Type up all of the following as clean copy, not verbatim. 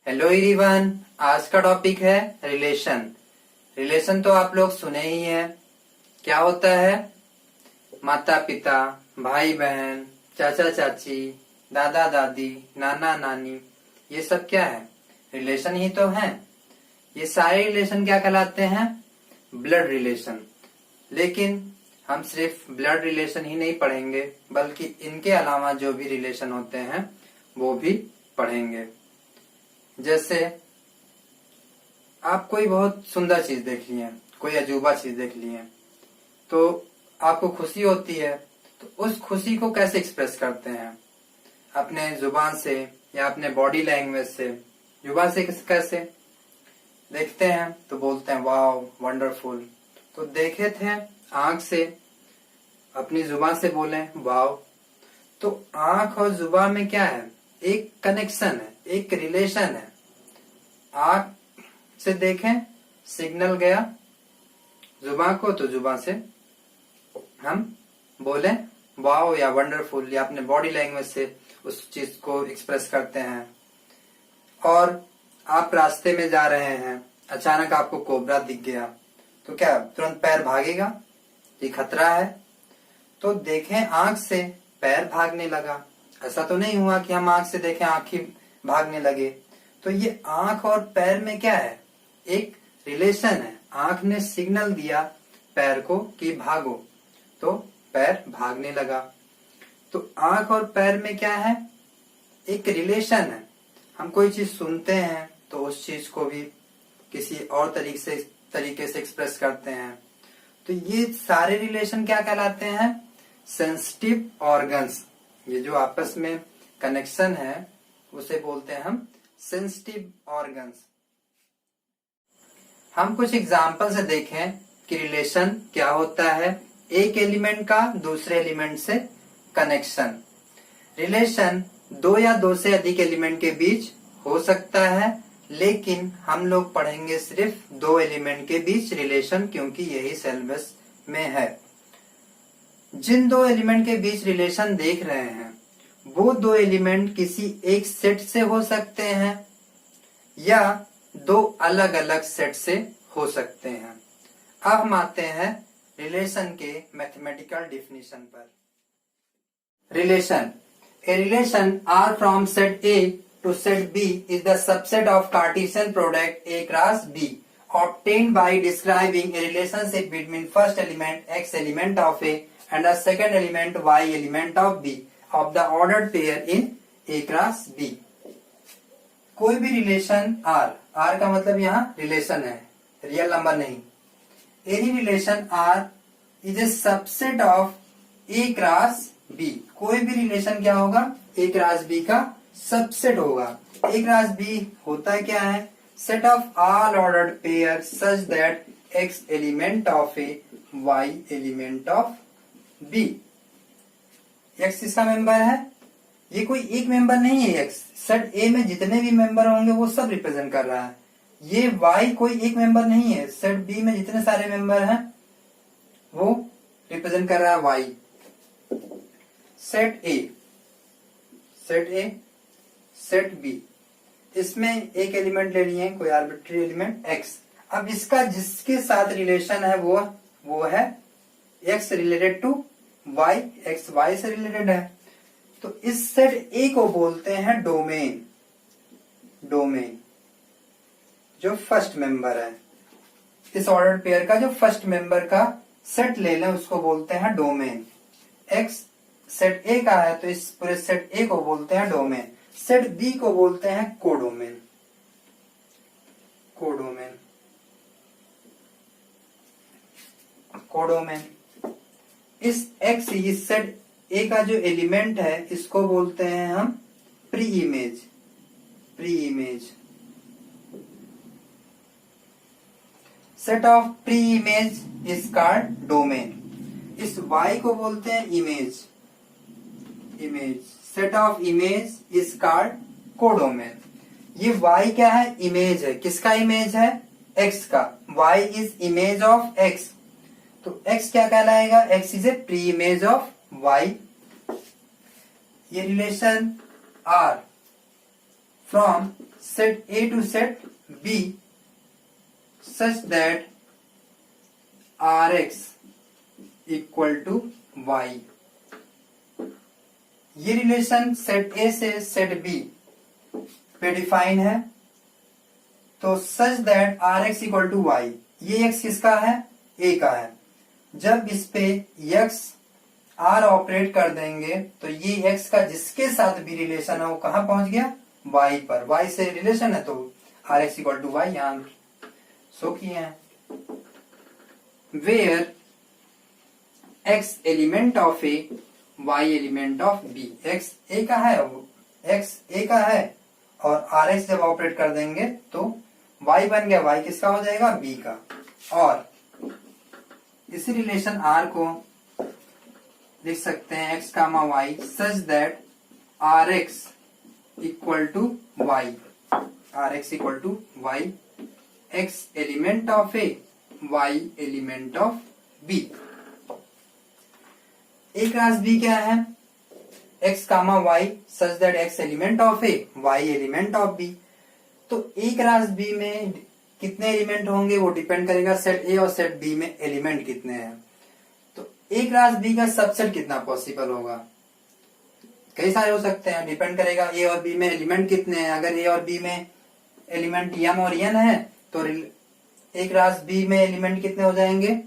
Hello everyone. आज का topic है रिलेशन। रिलेशन तो आप लोग सुने ही हैं। क्या होता है? माता पिता, भाई बहन, चाचा चाची, दादा दादी, नाना नानी, ये सब क्या है? रिलेशन ही तो है। ये सारे रिलेशन क्या कहलाते हैं? Blood relation. लेकिन हम सिर्फ ब्लड रिलेशन ही नहीं पढ़ेंगे, बल्कि इनके अलावा जो भी रिलेशन होते हैं वो भी पढ़ेंगे। जैसे आप कोई बहुत सुंदर चीज देख लिए, कोई अजूबा चीज देख लिए, तो आपको खुशी होती है। तो उस खुशी को कैसे एक्सप्रेस करते हैं? अपने जुबान से या अपने बॉडी लैंग्वेज से? जुबान से कैसे? देखते हैं तो बोलते हैं वाओ वंडरफुल। तो देखे थे आंख से, अपनी जुबान से बोले वाओ। तो आंख और जुबान में क्या है? एक कनेक्शन है, एक रिलेशन है। आंख से देखें, सिग्नल गया जुबान को, तो जुबान से हम बोले वाओ या वंडरफुल, या अपने बॉडी लैंग्वेज से उस चीज को एक्सप्रेस करते हैं। और आप रास्ते में जा रहे हैं, अचानक आपको कोबरा दिख गया, तो क्या तुरंत पैर भागेगा? ये खतरा है। तो देखें आंख से, पैर भागने लगा। ऐसा तो नहीं हुआ कि हम आंख से देखें आंख ही भागने लगे। तो ये आंख और पैर में क्या है? एक रिलेशन है। आंख ने सिग्नल दिया पैर को कि भागो, तो पैर भागने लगा। तो आंख और पैर में क्या है? एक रिलेशन है। हम कोई चीज सुनते हैं तो उस चीज को भी किसी और तरीके से एक्सप्रेस करते हैं। तो ये सारे रिलेशन क्या कहलाते हैं? Sensitive organs. ये जो आपस में कनेक्शन है उसे बोलते हैं हम सेंसिटिव ऑर्गन्स। हम कुछ एग्जाम्पल से देखें कि रिलेशन क्या होता है। एक एलिमेंट का दूसरे एलिमेंट से कनेक्शन। रिलेशन दो या दो से अधिक एलिमेंट के बीच हो सकता है, लेकिन हम लोग पढ़ेंगे सिर्फ दो एलिमेंट के बीच रिलेशन, क्योंकि यही सिलेबस में है। जिन दो एलिमेंट के बीच रिलेशन देख रहे हैं वो दो एलिमेंट किसी एक सेट से हो सकते हैं या दो अलग अलग सेट से हो सकते हैं। अब हम आते हैं रिलेशन के मैथमेटिकल डिफिनीशन पर। Relation. A relation R from set A to set B is the subset of Cartesian product A cross B obtained by describing a relationship between first element X element of A and the second element Y element of B of the ordered pair in A cross B। कोई भी relation R, R का मतलब यहाँ relation है, real number नहीं। Any relation R is a subset of A cross B। कोई भी relation क्या होगा? A क्रॉस B का सबसेट होगा। A क्रॉस B होता क्या है? Set of all ordered pair such that X element of A, Y element of B। X इसका मेंबर है। ये कोई एक मेंबर नहीं है। X सेट A में जितने भी मेंबर होंगे वो सब रिप्रेजेंट कर रहा है। ये Y कोई एक मेंबर नहीं है। सेट B में जितने सारे मेंबर हैं वो रिप्रेजेंट कर रहा है Y। Set A, set A, set B, इसमें एक एलिमेंट ले लिए कोई आर्बिट्री एलिमेंट X। अब इसका जिसके साथ रिलेशन है वो है X related to Y, X Y से रिलेटेड है। तो इस सेट A को बोलते हैं डोमेन। डोमेन जो फर्स्ट मेंबर है, इस ऑर्डर पेयर का जो फर्स्ट मेंबर का सेट ले लें उसको बोलते हैं डोमेन। X सेट A का है तो इस पूरे सेट A को बोलते हैं डोमेन। सेट B को बोलते हैं कोडोमेन। Codomain, codomain. इस X, इस सेट A का जो एलिमेंट है इसको बोलते हैं हम pre image. Pre image. Set of pre image is called domain. इस Y को बोलते हैं image. Image. Set of image is called codomain. ये Y क्या है? इमेज है। किसका इमेज है? X का। Y is image of X। तो X क्या कहलाएगा? X is a pre image of Y। ये relation R from set A to set B such that Rx equal to y। ये रिलेशन सेट A से set B पे define है। तो such that Rx equal to y, ये x किसका है? A का है। जब इस पे x R ऑपरेट कर देंगे तो ये x का जिसके साथ भी रिलेशन है वो कहां पहुंच गया? y पर। y से रिलेशन है तो Rx इक्वल टू y यहां शो किए हैं। Where x element of A, y element of B। x A का है, x A का है और Rx जब ऑपरेट कर देंगे तो y बन गया, y किसका हो जाएगा? B का। और इसी रिलेशन R को लिख सकते हैं x comma y such that Rx equal to y, Rx equal to y, x element of A, y element of B। A cross B क्या है? x comma y such that x element of A, y element of B। तो A cross B में कितने element होंगे वो depend करेगा set A और set B में एलिमेंट कितने हैं। तो A क्रॉस B का सबसेट कितना पॉसिबल होगा? कई सारे हो सकते हैं, डिपेंड करेगा A और B में एलिमेंट कितने हैं। अगर A और B में एलिमेंट m और n है तो A क्रॉस B में एलिमेंट कितने हो जाएंगे?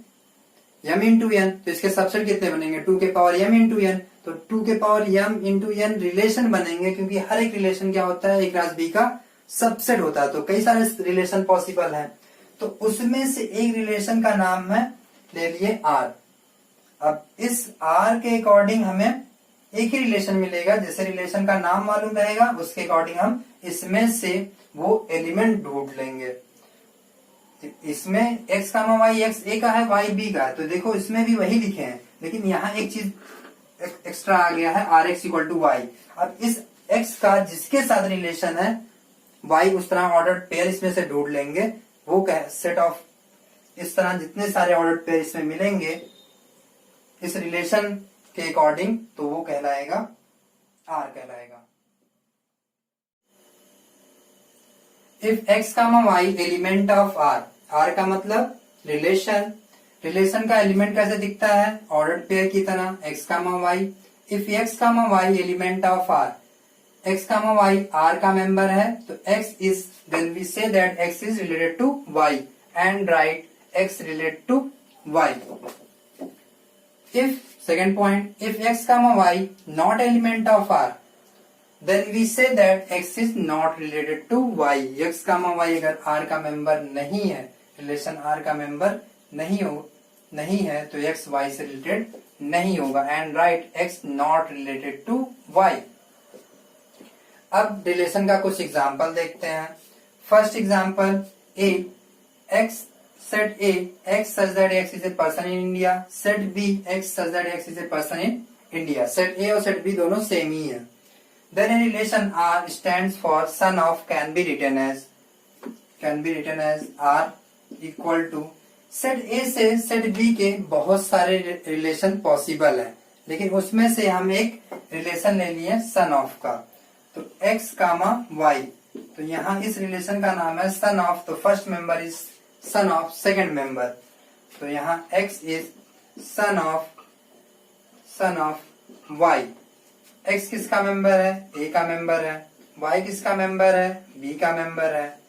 m into n। तो इसके सबसेट कितने बनेंगे? 2 के पावर m इंटू n। तो 2 के power m into n relation बनेंगे, क्योंकि हर एक रिलेशन क्या होता है? A क्रॉस B का सबसेट होता है। तो कई सारे रिलेशन पॉसिबल हैं, तो उसमें से एक रिलेशन का नाम है, ले लिए R। अब इस R के अकॉर्डिंग हमें एक ही रिलेशन मिलेगा, जैसे रिलेशन का नाम मालूम रहेगा उसके अकॉर्डिंग हम इसमें से वो एलिमेंट ढूंढ लेंगे। इसमें x comma y x A का है, y B का है, तो देखो इसमें भी वही लिखे हैं, लेकिन यहाँ एक चीज एक्स्ट्रा आ गया है, Rx इक्वल टू y। अब इस x का जिसके साथ रिलेशन है y, उस तरह ऑर्डर्ड पेयर इसमें से ढूंढ लेंगे। वो सेट ऑफ इस तरह जितने सारे ऑर्डर्ड पेयर इसमें मिलेंगे इस रिलेशन के अकॉर्डिंग, तो वो कहलाएगा R कहलाएगा। If x comma y element of R, R का मतलब रिलेशन, रिलेशन का एलिमेंट कैसे दिखता है? ऑर्डर्ड पेयर की तरह, x comma y। If x comma y element of R, x comma y R का मेंबर है, तो x is, then we say that x is related to y and write x related to y. If second point, if x comma y not element of R, then we say that x is not related to y. x comma y अगर R का member नहीं है, relation R का member नहीं है तो x y से related नहीं होगा, and write x not related to y. अब रिलेशन का कुछ एग्जाम्पल देखते हैं। First example A, x set A, x such that x is a person in India, set B, x such that x is a person in India। set A और set B दोनों same ही है। Then a relation R stands for son of can be written as R equal to, set A से set B के बहुत सारे relation possible है, लेकिन उसमें से हम एक रिलेशन ले लिए son of का। तो x कामा y, तो यहाँ इस रिलेशन का नाम है son of, तो first member is son of second member, तो यहाँ x is son of y। x किसका मेंबर है? a का मेंबर है। y किसका मेंबर है? b का मेंबर है।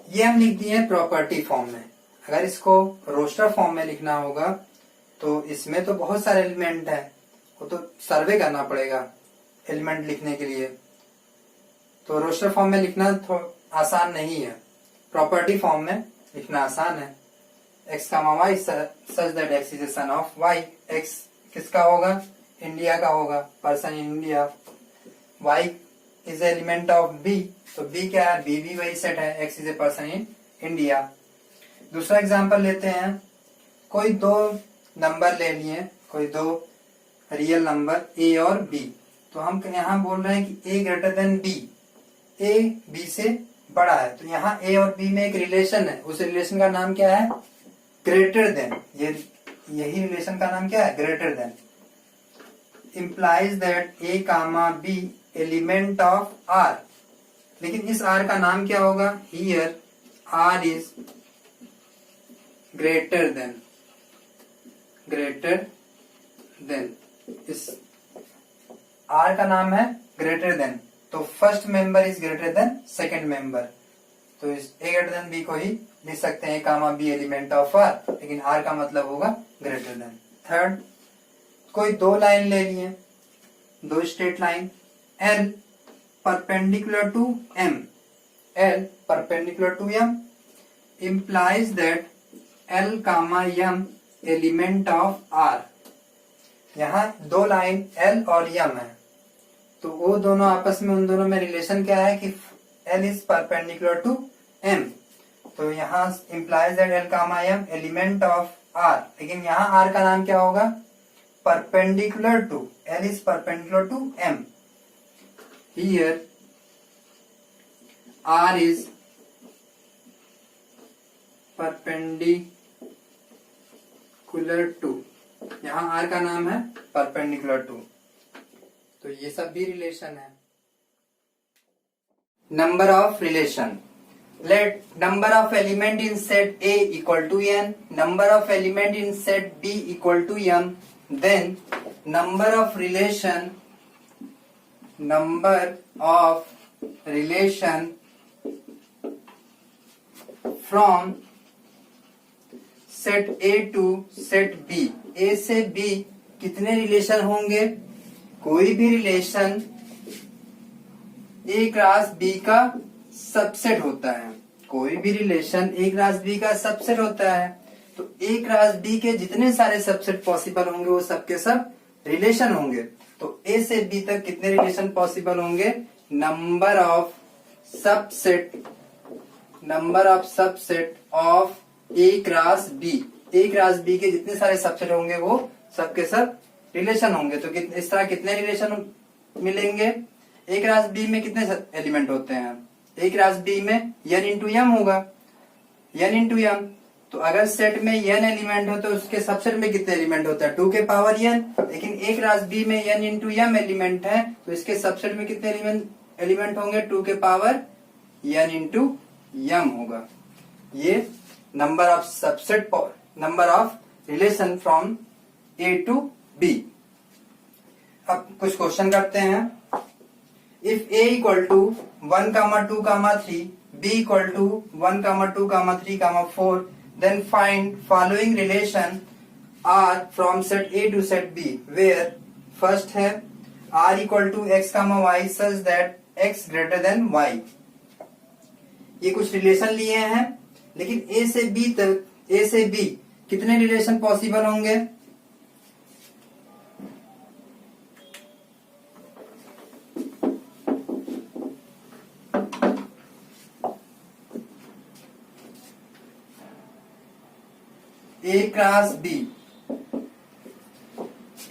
ये हम लिख दिए प्रॉपर्टी फॉर्म में। अगर इसको रोस्टर फॉर्म में लिखना होगा तो इसमें तो बहुत सारे एलिमेंट है, वो तो सर्वे करना पड़ेगा एलिमेंट लिखने के लिए, तो रोस्टर फॉर्म में लिखना आसान नहीं है, प्रॉपर्टी फॉर्म में लिखना आसान है। x comma y such that x is a son of y। x किसका होगा? इंडिया का होगा, person in India. y is element of b, तो b क्या है? b भी वही सेट है, x is a person in India. दूसरा एग्जांपल लेते हैं। कोई दो नंबर ले लिए, कोई दो रियल नंबर a और b, तो हम यहाँ बोल रहे हैं कि a greater than b, a b से बड़ा है, तो यहाँ a और b में एक रिलेशन है, उस रिलेशन का नाम क्या है? Greater then. यही रिलेशन का नाम क्या है? Greater than. implies that a comma b element of r, लेकिन इस आर का नाम क्या होगा? Here R is greater than इस आर का नाम है ग्रेटर देन, तो first member is greater than second member, तो इस ए ग्रेटर देन बी को ही लिख सकते हैं कामा बी एलिमेंट ऑफ आर, लेकिन आर का मतलब होगा ग्रेटर देन। थर्ड, कोई दो लाइन ले लिए, दो straight line, L perpendicular to M, L perpendicular to M implies that L comma M element of R। यहाँ दो लाइन L और M है, तो वो दोनों आपस में, उन दोनों में रिलेशन क्या है कि L is perpendicular to M, तो यहाँ implies that L comma M element of R, लेकिन यहाँ R का नाम क्या होगा? Perpendicular to, L is perpendicular to M। Here R is perpendicular to, यहाँ आर का नाम है परपेंडिकुलर टू, तो ये सब भी रिलेशन है। Number of relation, let number of element in set A equal to N, number of element in set B equal to M, then number of relation from set A to set B, A से B कितने relation होंगे? कोई भी relation A cross B का subset होता है, कोई भी रिलेशन ए क्रॉस बी का सबसेट होता है, तो ए क्रॉस बी के जितने सारे सबसेट पॉसिबल होंगे वो सब के सब रिलेशन होंगे। तो ए से बी तक कितने रिलेशन पॉसिबल होंगे? Number of subset of A cross B, A cross B के जितने सारे सबसेट होंगे वो सबके सब रिलेशन होंगे। तो इस तरह कितने रिलेशन मिलेंगे? ए क्रॉस बी में कितने एलिमेंट होते हैं? ए क्रॉस बी में n इंटू एम होगा, n इंटू एम, तो अगर सेट में n एलिमेंट हो तो उसके सबसेट में कितने एलिमेंट होते हैं? 2 के पावर n, लेकिन ए क्रॉस बी में n इंटू एम एलिमेंट है, तो इसके सबसेट में कितने एलिमेंट होंगे? 2 के पावर n इंटू एम होगा। ये number of subset, number of relation from A to B. अब कुछ क्वेश्चन करते हैं। If A equal to 1, 2, 3, B equal to 1, 2, 3, 4, then find following relation R from set A to set B, where first है R equal to x Y such that x greater than Y. ये कुछ relation लिए हैं, लेकिन ए से B तक, ए से B कितने रिलेशन पॉसिबल होंगे? ए क्रॉस बी,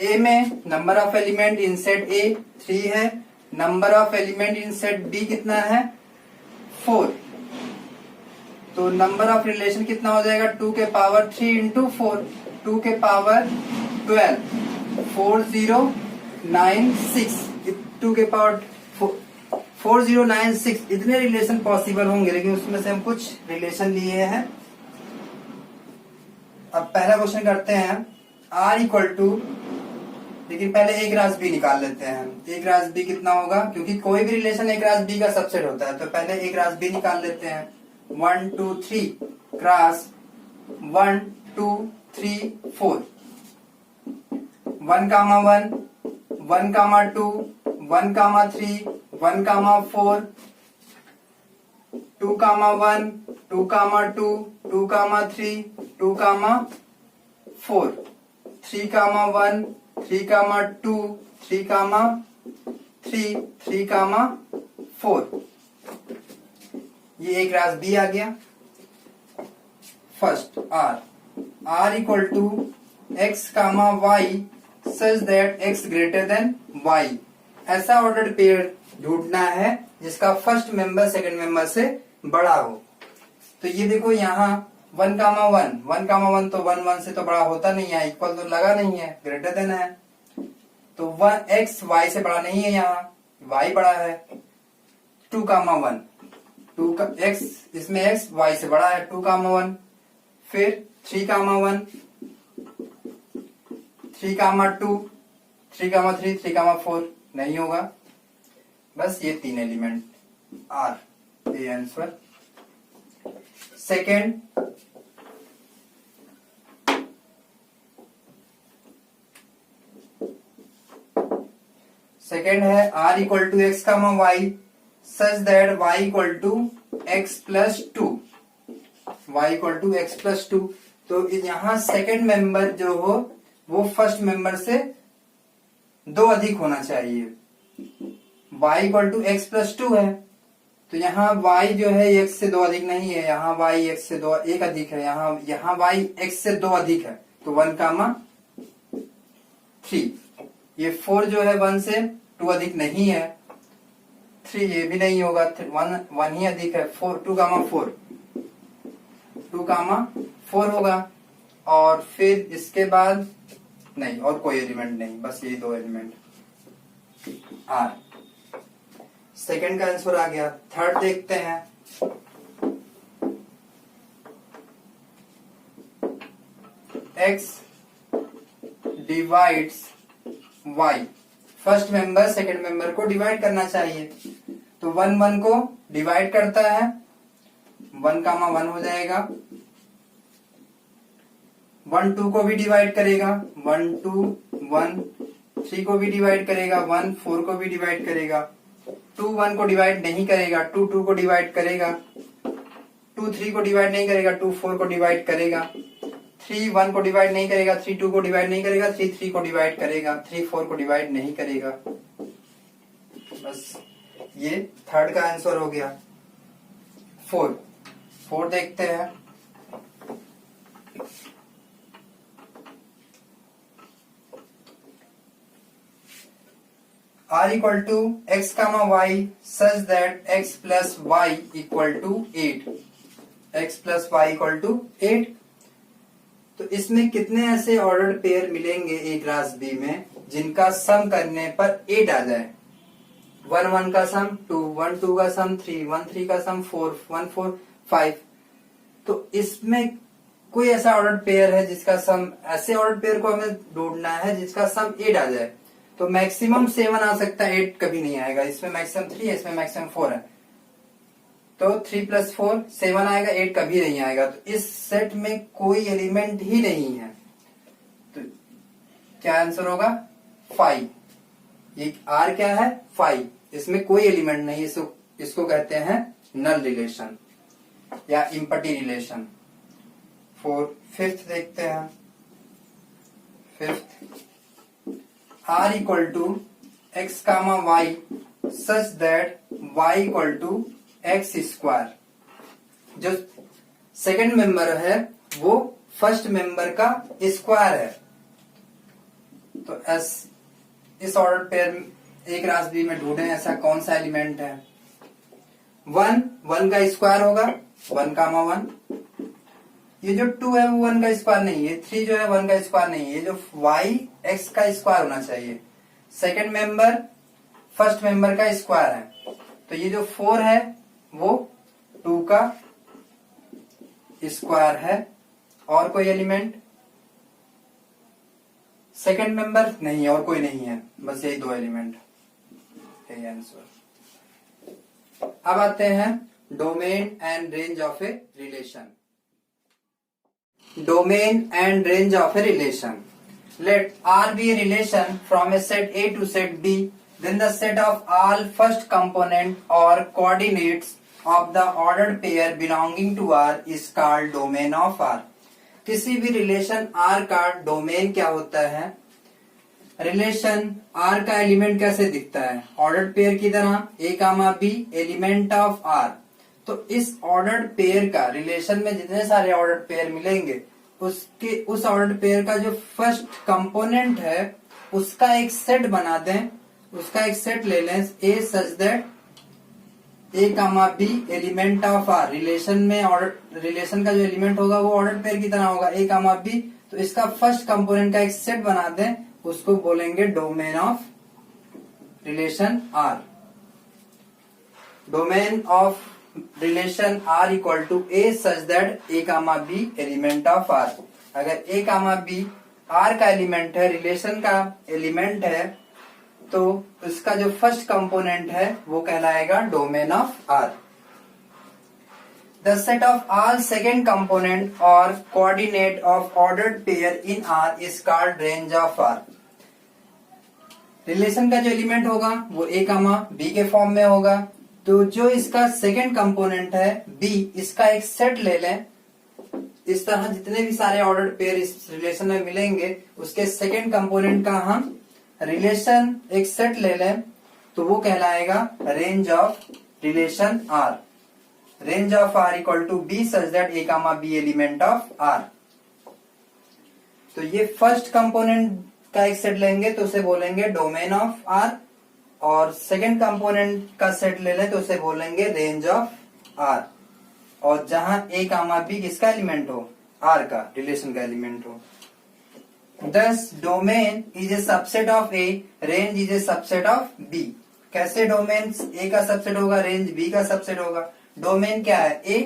ए में number of element in set A 3 है, number of element in set B कितना है? 4, तो नंबर ऑफ रिलेशन कितना हो जाएगा? 2 के पावर 3 इंटू 4, 2 के पावर 12, 4096, 2 के पावर 4096, इतने रिलेशन पॉसिबल होंगे, लेकिन उसमें से हम कुछ रिलेशन लिए हैं। अब पहला क्वेश्चन करते हैं। आर इक्वल टू, लेकिन पहले ए क्रॉस बी निकाल लेते हैं। ए क्रॉस बी कितना होगा? क्योंकि कोई भी रिलेशन ए क्रॉस बी का सबसेट होता है, तो पहले ए क्रॉस बी निकाल लेते हैं। 1, 2, 3 क्रॉस 1, 2, 3, 4, 1, 1, 1, 2, 1, 3, 1, 4, 2, 1, 2, 2, 2, 3, 2, 4, 3, 1, 3, 2, 3, 3, 4, ये एक क्रॉस बी आ गया। First R equal to x Y such that x greater than y, ऐसा ऑर्डर्ड पेयर ढूंढना है जिसका फर्स्ट मेंबर सेकंड मेंबर से बड़ा हो। तो ये देखो यहाँ 1, 1 तो 1, 1 से तो बड़ा होता नहीं है, इक्वल तो लगा नहीं है, ग्रेटर देन है, तो 1 एक्स वाई से बड़ा नहीं है, यहाँ वाई बड़ा है। 2,1, टू का x, इसमें x y से बड़ा है, 2,1, फिर 3,1, 3,2, 3,3, 3,4 नहीं होगा, बस ये 3 एलिमेंट आर, ये आंसर। सेकेंड, है r equal to x comma y such that y equal to x plus two, y equal to x plus two. तो यहाँ सेकेंड मेंबर जो हो वो फर्स्ट मेंबर से 2 अधिक होना चाहिए। y equal to x plus two है, तो यहाँ y जो है x से 2 अधिक नहीं है, यहाँ y x से 2 1 अधिक है, यहाँ y x से 2 अधिक है, तो 1,3। ये 4 जो है 1 से 2 अधिक नहीं है, 3 ये भी नहीं होगा, 1 ही अधिक है, 2,4, 2,4 होगा। और फिर इसके बाद नहीं और कोई एलिमेंट नहीं, बस ये 2 एलिमेंट आर। सेकंड का आंसर आ गया। थर्ड देखते हैं। x divides y, first member second member को डिवाइड करना चाहिए, तो 1 1 को डिवाइड करता है, 1,1 हो जाएगा। 1 2 को भी डिवाइड करेगा, 1 2 1, 3 को भी डिवाइड करेगा, 1 4 को भी डिवाइड करेगा, 2 1 को डिवाइड नहीं करेगा, 2 2 को डिवाइड करेगा, 2 3 को डिवाइड नहीं करेगा, 2 4 को डिवाइड करेगा, 3 1 को डिवाइड नहीं करेगा, 3 2 को डिवाइड नहीं करेगा, 3 3 को डिवाइड करेगा, 3 4 को डिवाइड नहीं करेगा। बस ये थर्ड का आंसर हो गया। 4 देखते हैं। r equal to x comma y such that x plus y equal to 8, x plus y equal to 8। तो इसमें कितने ऐसे ऑर्डर्ड पेयर मिलेंगे ए क्लास बी में जिनका सम करने पर 8 आ जाए? 1 1 का सम 2, 1 2 का सम 3, 1 3 का सम 4, 1 4 5। तो इसमें कोई ऐसा ऑर्डर्ड पेयर है जिसका सम, ऐसे ऑर्डर्ड पेयर को हमें ढूंढना है जिसका सम 8 आ जाए। तो मैक्सिमम 7 आ सकता है, 8 कभी नहीं आएगा। इसमें मैक्सिमम 3 है, इसमें मैक्सिमम 4 है, तो 3 + 4 7 आएगा, 8 कभी नहीं आएगा। तो इस सेट में कोई एलिमेंट ही नहीं है, तो क्या आंसर होगा? 5। ये R क्या है? 5। इसमें कोई एलिमेंट नहीं, इसको कहते हैं नल रिलेशन या इम्पटी रिलेशन। फिफ्थ देखते हैं। Fifth, R equal to x comma y such that y equal to x square. जो सेकंड मेंबर है वो फर्स्ट मेंबर का स्क्वायर है। तो इस ऑर्डर पेयर एक रास बी में ढूंढे ऐसा कौन सा एलिमेंट है? 1 का स्क्वायर होगा, 1,1। ये जो 2 है वो 1 का स्क्वायर नहीं है, 3 जो है 1 का स्क्वायर नहीं है, ये जो y x का स्क्वायर होना चाहिए। सेकंड मेंबर फर्स्ट मेंबर का स्क्वायर है, तो ये जो 4 है वो 2 का स्क्वायर है। और कोई एलिमेंट? सेकंड मेंबर नहीं, और कोई नहीं है, बस यही 2 एलिमेंट, यही आंसर। अब आते हैं domain and range of a relation. Domain and range of a relation. Let R be a relation from a set A to set B, then the set of all first component or coordinates of the ordered pair belonging to R is called domain of R. किसी भी relation R का domain क्या होता है? Relation R का element कैसे दिखता है? ऑर्डर्ड पेयर की तरह, A, B element of R। तो इस ऑर्डर्ड पेयर का, रिलेशन में जितने सारे ऑर्डर्ड पेयर मिलेंगे उस ऑर्डर्ड पेयर का जो फर्स्ट कंपोनेंट है उसका एक सेट बना दें, उसका एक सेट ले लें A such that A, B element of R। Relation में रिलेशन का जो एलिमेंट होगा वो ऑर्डर्ड पेयर की तरह होगा, A, B। तो इसका फर्स्ट कंपोनेंट का एक सेट बना दें, उसको बोलेंगे domain of relation R। domain of relation R equal to A such that A comma B element of R. अगर A comma B R का एलिमेंट है, रिलेशन का एलिमेंट है, तो उसका जो फर्स्ट कंपोनेंट है वो कहलाएगा domain of R. The set of all second component or coordinate of ordered pair in R is called range of R. Relation का जो एलिमेंट होगा वो A कामा B के फॉर्म में होगा, तो जो इसका सेकंड कंपोनेंट है B, इसका एक सेट ले लें. इस तरह जितने भी सारे ऑर्डर्ड पेयर इस रिलेशन में मिलेंगे उसके सेकंड कंपोनेंट का हम रिलेशन एक सेट ले लें, तो वो कहलाएगा range of relation R. Range of R equal to B such that A comma B element of R. तो ये फर्स्ट कंपोनेंट का एक सेट लेंगे तो उसे बोलेंगे डोमेन ऑफ R, और सेकंड कंपोनेंट का सेट ले लें तो उसे बोलेंगे रेंज ऑफ R. और जहां A कामा B किसका एलिमेंट हो, R का, रिलेशन का एलिमेंट हो. Thus domain is a subset of A, range is a subset of B. कैसे डोमेन A का सबसेट होगा, रेंज B का सबसेट होगा. डोमेन क्या है, A,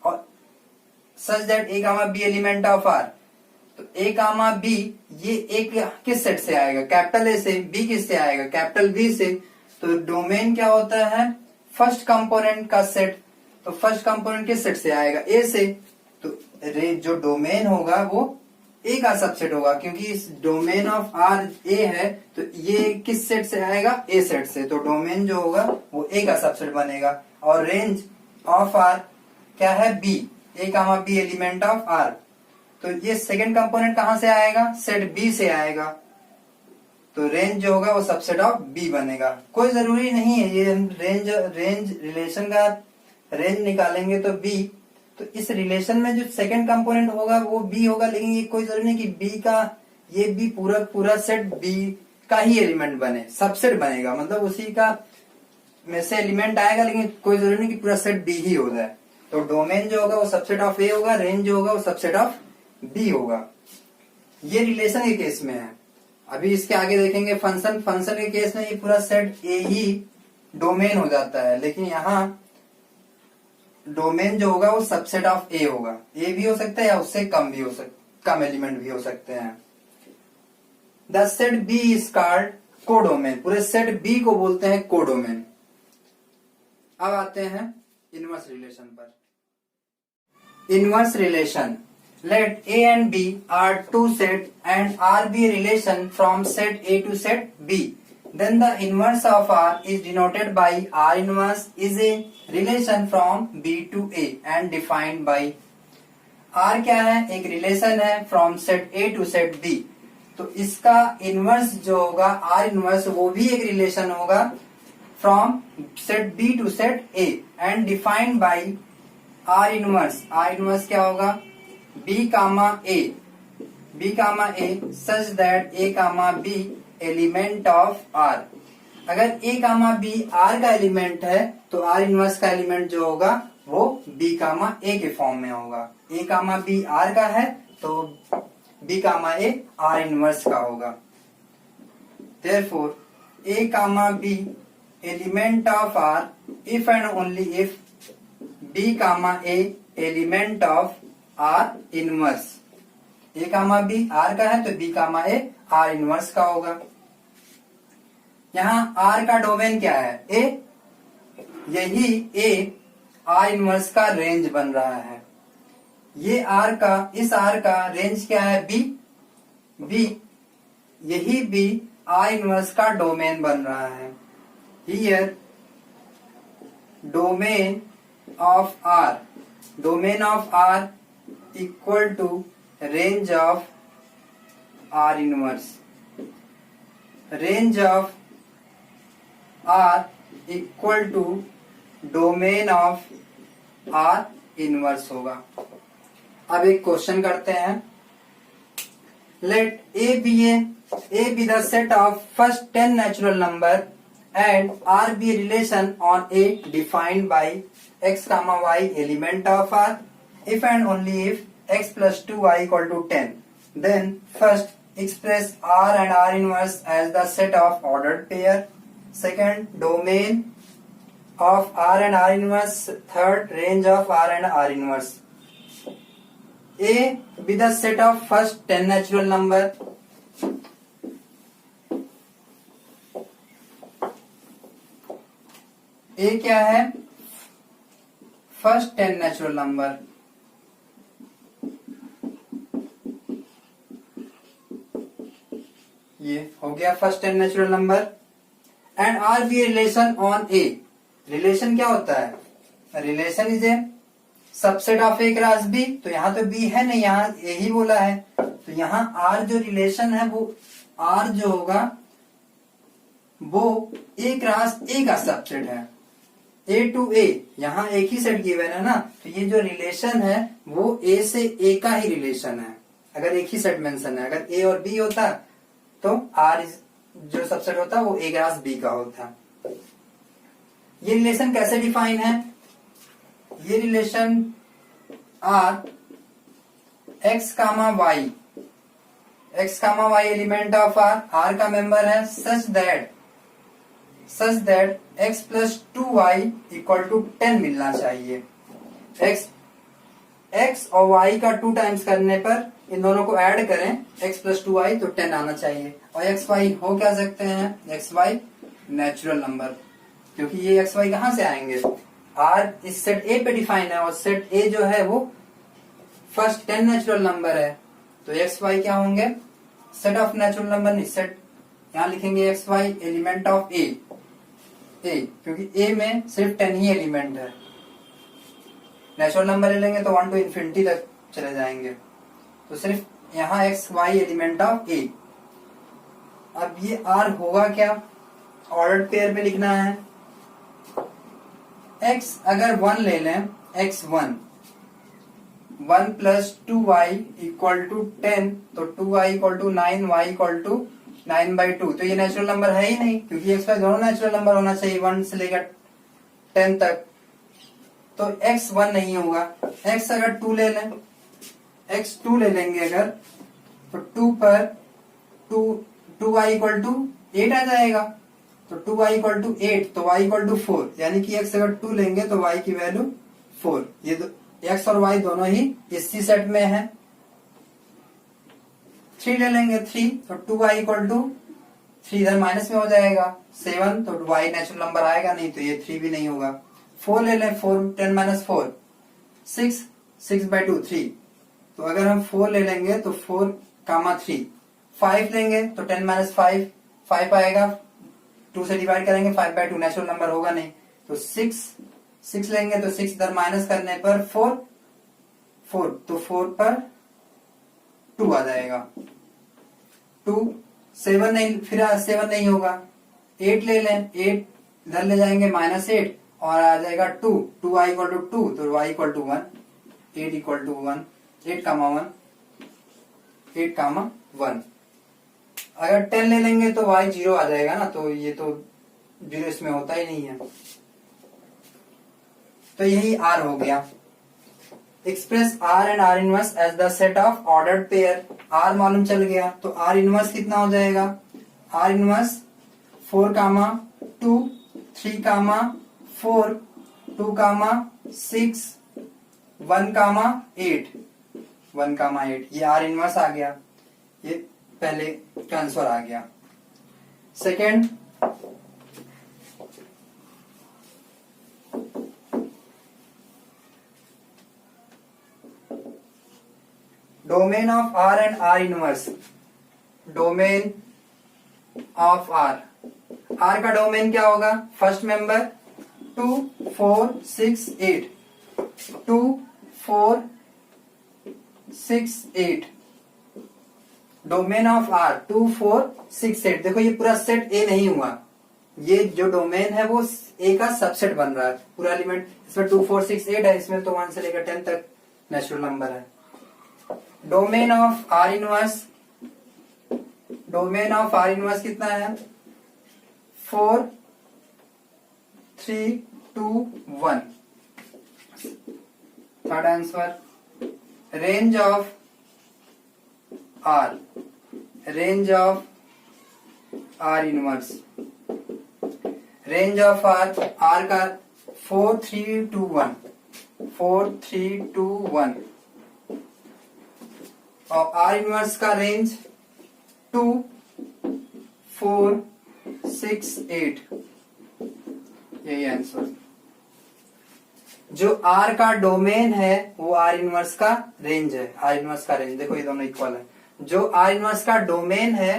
और such that A comma B element of R. तो A कामा B ये एक किस सेट से आएगा, कैपिटल A से. B किस से आएगा, कैपिटल B से. तो डोमेन क्या होता है, फर्स्ट कंपोनेंट का सेट. तो फर्स्ट कंपोनेंट किस सेट से आएगा, A से. तो जो डोमेन होगा वो A का सबसेट होगा, क्योंकि इस डोमेन ऑफ R A है, तो ये किस सेट से आएगा, A सेट से. तो डोमेन जो होगा वो A का सबसेट बनेगा. और रेंज ऑफ R क्या है, B, A comma B element of R. तो ये सेकंड कंपोनेंट कहां से आएगा, सेट B से आएगा. तो रेंज जो होगा वो सबसेट ऑफ B बनेगा. कोई जरूरी नहीं है ये रेंज रिलेशन का रेंज निकालेंगे तो B, तो इस रिलेशन में जो सेकंड कंपोनेंट होगा वो B होगा, लेकिन ये कोई जरूरी नहीं कि B का ये भी पूरा सेट B का ही एलिमेंट बने, सबसेट बनेगा. मतलब उसी का में से एलिमेंट आएगा, लेकिन कोई जरूरी नहीं कि पूरा सेट B ही हो जाए. तो डोमेन जो होगा वो सबसेट ऑफ A होगा, रेंज जो होगा वो सबसेट ऑफ B होगा. ये रिलेशन के केस में है. अभी इसके आगे देखेंगे फंक्शन के केस में ये पूरा सेट A ही डोमेन हो जाता है, लेकिन यहाँ डोमेन जो होगा वो सबसेट ऑफ A होगा. A भी हो सकता है या उससे कम भी हो सकता, कम एलिमेंट भी हो सकते हैं. The set B is called codomain. पूरे सेट B को बोलते हैं कोडोमेन. अब आते हैं इनवर्स रिलेशन पर. Inverse relation. Let A and B are two sets and R be a relation from set A to set B. Then the inverse of R is denoted by R inverse is a relation from B to A and defined by. R क्या है, एक relation है from set A to set B. तो इसका inverse जो होगा R inverse वो भी एक रिलेशन होगा from set B to set A and defined by R inverse. R inverse क्या होगा, B comma A such that A comma B element of R. अगर A कामा B R का एलिमेंट है तो R इनवर्स का element जो होगा वो B कामा A के फॉर्म में होगा. A कामा B R का है तो B comma A R inverse का होगा. Therefore A comma B element of R if and only if B comma A element of R inverse. A comma B R का है तो B comma A R inverse का होगा. यहाँ R का domain क्या है, A. यही A R इनवर्स का रेंज बन रहा है. ये R का, इस R का रेंज क्या है, B. यही B R इनवर्स का डोमेन बन रहा है. Here domain of R equal to range of R inverse. Range of R equal to domain of R inverse होगा. अब एक क्वेश्चन करते हैं. Let A be the set of first 10 natural number and R be a relation on A defined by x comma y element of R. If and only if x plus 2y equal to 10, then first express R and R inverse as the set of ordered pair. Second, domain of R and R inverse. Third, range of R and R inverse. A be the set of first 10 natural number. A क्या है? First 10 natural number. ये हो गया first 10 natural number. And R be relation on A. Relation क्या होता है? Relation is a subset of A cross B. तो यहाँ तो बी है नहीं, यहाँ ए ही बोला है. तो यहाँ आर जो रिलेशन है वो आर जो होगा वो ए क्रॉस ए का सबसेट है. ए टू ए, यहाँ एक ही सेट गिवन है ना, तो ये जो रिलेशन है वो ए से ए का ही रिलेशन है. अगर एक ही सेट मेंशन है, अगर ए और बी होता तो आर जो सबसेट होता वो ए क्रॉस बी का होता. ये रिलेशन कैसे डिफाइन है? ये relation R x comma y, x comma y element of R, R का मेंबर है such that x plus 2y equal to 10 मिलना चाहिए. x और y का 2 टाइम्स करने पर इन दोनों को ऐड करें x प्लस 2y तो 10 आना चाहिए. और x y हो क्या सकते हैं? x y नेचुरल नंबर, क्योंकि ये x y कहां से आएंगे? r इस सेट A पे डिफाइन है और सेट A जो है वो फर्स्ट 10 नेचुरल नंबर है. तो x y क्या होंगे? सेट ऑफ नेचुरल नंबर नहीं, सेट यहां लिखेंगे x y element of A, क्योंकि A में सिर्फ 10 ही एलिमेंट है. नेचुरल नंबर ले लेंगे तो 1 टू इन्फिनिटी तक चले जाएंगे. तो सिर्फ यहाँ एक्स वाई एलिमेंट ऑफ ए. अब ये आर होगा क्या? ऑर्डर्ड पेयर में लिखना है. एक्स अगर 1 ले लें, x 1 plus 2y equal to 10, तो 2y equal to 9, y equal to 9/2. तो ये नेचुरल नंबर है ही नहीं, क्योंकि एक्स वाई दोनों नेचुरल नंबर होना चाहिए 1 से लेकर 10 तक. तो x 1 नहीं होगा. x अगर 2 ले लें, x 2 ले लेंगे अगर, तो 2 पर 2y इक्वल टू 8 आ जाएगा. तो 2y इक्वल टू 8, तो y इक्वल टू 4, यानी कि x अगर 2 लेंगे तो y की वैल्यू 4. ये x और y दोनों ही इसी सेट में है. 3 ले लेंगे 3, तो 2y इक्वल टू 3 इधर माइनस में हो जाएगा 7, तो y नेचुरल नंबर आएगा नहीं, तो ये 3 भी नहीं होगा. 4 ले लें, 4 10 माइनस 4 6/2 3. तो अगर हम 4 ले लेंगे तो 4 कामा 3. 5 लेंगे तो 10 माइनस 5 आएगा. 2 से डिवाइड करेंगे 5/2 नेचुरल नंबर होगा नहीं. तो 6 लेंगे तो 6 इधर माइनस करने पर 4, तो 4 पर 2 आ जाएगा. 2 7 नहीं, फिर 7 नहीं होगा. 8 ले लें, 8 इधर ले जाएंगे -8 और आ जाएगा 2y इक्वल टू 2, तो y equal to 1. 8 equal to 1, 8 comma 1. अगर 10 ले लेंगे तो y 0 आ जाएगा ना, तो ये तो 0 इसमें होता ही नहीं है. तो यही r हो गया. Express r and r inverse as the set of ordered pair. r मालूम चल गया, तो r इनवर्स कितना हो जाएगा? r इनवर्स 4 कामा 2, 3 कामा 4, 2 कामा 6, 1 कामा 8. ये आर इनवर्स आ गया. ये पहले ट्रांसफर आ गया. Second, domain of R and R inverse. Domain of R का डोमेन क्या होगा? First member 2 4 6 8, 2 4 6 8. Domain of R 2 4 6 8. देखो ये पूरा सेट ए नहीं हुआ, ये जो डोमेन है वो ए का सबसेट बन रहा है. पूरा एलिमेंट इसमें 2 4 6 8 है, इसमें तो 1 से लेकर 10 तक नेचुरल नंबर है. डोमेन ऑफ आर इनवर्स कितना है? 4 3 2 1. Third answer, range of R inverse. Range of R का 4 3 2 1 4 3 2 1 और R इनवर्स का रेंज 2 4 6 8। यही आंसर। जो R का डोमेन है वो R इनवर्स का रेंज है। R इनवर्स का रेंज देखो, ये दोनों इक्वल है। जो R इनवर्स का डोमेन है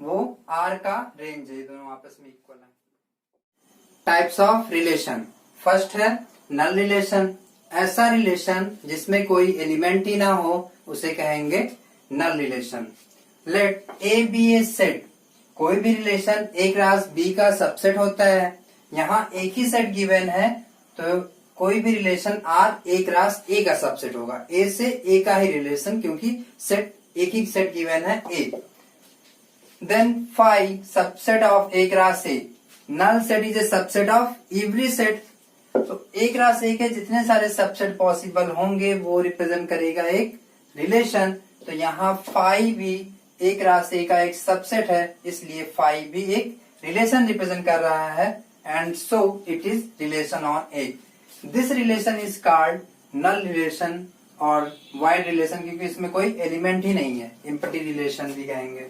वो R का रेंज है। ये दोनों आपस में इक्वल है। Types of relation. फर्स्ट है नल रिलेशन। ऐसा रिलेशन जिसमें कोई एलिमेंट ही ना हो उसे कहेंगे null relation. Let A be a set. कोई भी रिलेशन ए क्रॉस बी का सबसेट होता है। यहाँ एक ही सेट गिवन है तो कोई भी relation R A cross A का सबसेट होगा। ए से ए का ही रिलेशन, क्योंकि सेट एक ही सेट गिवन है A. Then phi subset of A cross A. Null set is a subset of every set. तो ए क्रॉस ए के जितने सारे सबसेट पॉसिबल होंगे वो रिप्रेजेंट करेगा एक रिलेशन। तो यहाँ फाई भी ए क्रॉस ए का एक सबसेट है, इसलिए फाई भी एक रिलेशन रिप्रेजेंट कर रहा है। And so it is relation on A. This relation is called null relation और वाइड रिलेशन, क्योंकि इसमें कोई एलिमेंट ही नहीं है। एम्प्टी रिलेशन भी कहेंगे।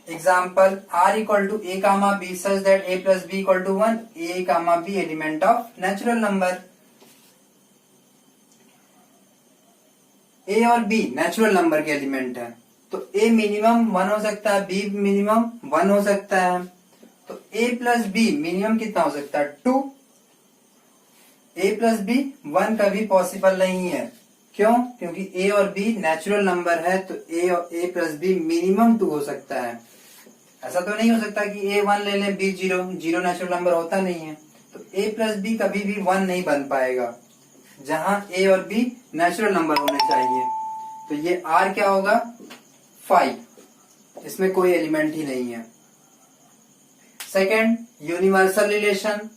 Example R equal to A comma B such that A plus B equal to 1। A comma B element of natural number. A और B natural number के एलिमेंट है, तो ए मिनिमम 1 हो सकता है, बी मिनिमम 1 हो सकता है। तो ए प्लस बी मिनिमम कितना हो सकता है? 2। ए प्लस बी 1 कभी पॉसिबल नहीं है। क्यों? क्योंकि ए और बी नेचुरल नंबर है, तो ए और ए प्लस बी मिनिमम 2 हो सकता है। ऐसा तो नहीं हो सकता कि ए 1 ले ले बी 0। 0 नेचुरल नंबर होता नहीं है, तो ए प्लस बी कभी भी 1 नहीं बन पाएगा जहां ए और बी नेचुरल नंबर होने चाहिए। तो ये आर क्या होगा? 5। इसमें कोई एलिमेंट ही नहीं है। Second, universal relation.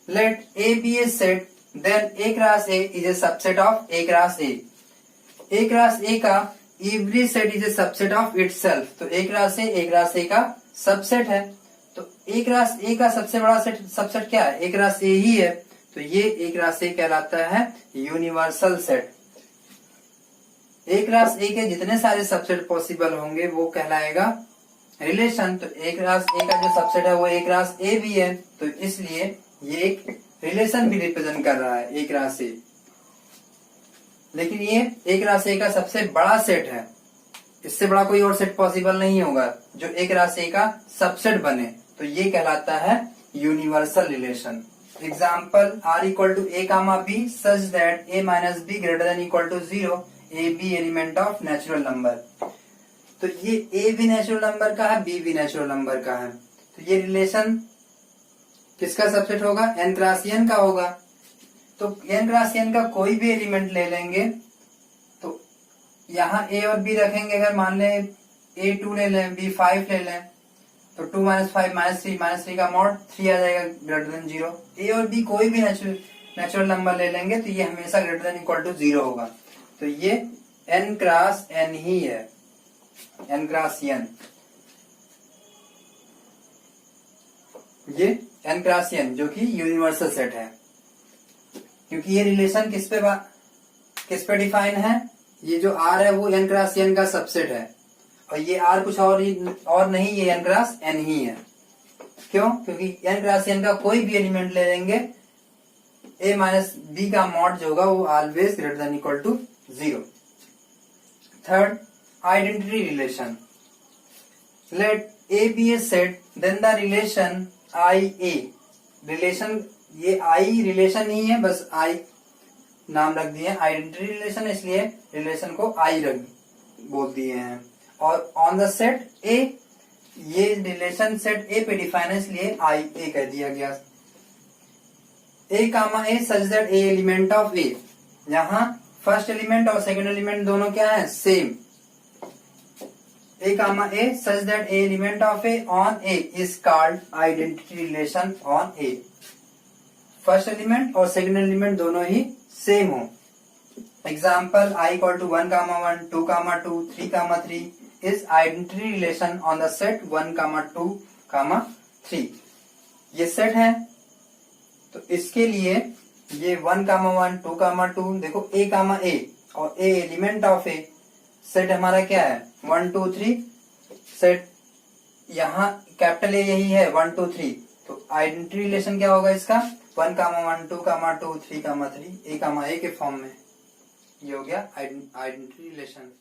Let A be a set, then A cross A is a subset of A cross A. A cross A का every set is a subset of itself. तो A cross A का subset है। तो A cross A का सबसे बड़ा subset क्या है? A cross A ही है। तो ये A cross A कहलाता है universal set. A cross A के जितने सारे सबसेट पॉसिबल होंगे वो कहलाएगा रिलेशन। तो A cross A का जो सबसेट है वो A cross A भी है, तो इसलिए ये एक रिलेशन भी रिप्रेजेंट कर रहा है ए क्रॉस ए। लेकिन ये ए क्रॉस ए का सबसे बड़ा सेट है। इससे बड़ा कोई और सेट पॉसिबल नहीं होगा जो ए क्रॉस ए का सबसेट बने, तो ये कहलाता है universal relation. Example R equal to A comma B such that A minus B greater than equal to 0। A B element of natural number. तो ये ए भी नेचुरल नंबर का है, बी भी नेचुरल नंबर का है, तो ये रिलेशन किसका सबसेट होगा? एन क्रॉस एन का होगा। तो एन क्रॉस एन का कोई भी एलिमेंट ले लेंगे, तो यहाँ ए और बी रखेंगे। अगर मान लें ए 2 ले लें, बी 5 ले लें, तो 2 - 5 -3 का मॉड 3 आ जाएगा ग्रेटर देन 0। ए और बी कोई भी नेचुरल नंबर ले लेंगे तो ये हमेशा ग्रेटर देन इक्वल टू 0 होगा। तो ये एन क्रॉस एन ही है, एन क्रॉस एन। ये एन क्रॉस एन जो कि यूनिवर्सल सेट है, क्योंकि ये रिलेशन किस पे डिफाइन है? ये जो आर है वो एन क्रॉस एन का सबसेट है, और ये आर कुछ और नहीं, ये एन क्रॉस एन ही है। क्यों? क्योंकि एन क्रॉस एन का कोई भी एलिमेंट ले लेंगे, ए माइनस बी का मॉड जो होगा वो always greater than equal to 0। Third, identity relation. Let A be a set then the relation I A. Relation, ये आई रिलेशन नहीं है, बस आई नाम रख दिए। आइडेंटिटी रिलेशन, इसलिए रिलेशन को आई बोल दिए हैं। और ऑन द सेट ए, ये रिलेशन सेट ए पे डिफाइन है, इसलिए आई ए कह दिया गया। A comma A such that A element of A. यहाँ फर्स्ट एलिमेंट और सेकंड एलिमेंट दोनों क्या है? Same. A comma A such that A element of A on A is called identity relation on A. First element और second element दोनों ही same हो। Example I equal to 1, 1, 2, 2, 3, 3 is identity relation on the set 1, 2, 3। ये set है, तो इसके लिए ये 1,1 2,2 देखो A, और A element of A, set हमारा क्या है 1 2 3, सेट यहाँ कैपिटल ए यही है 1 2 3, तो आइडेंटिटी रिलेशन क्या होगा इसका 1,1 2,2 3,3 A, A के फॉर्म में। ये हो गया आइडेंटिटी रिलेशन।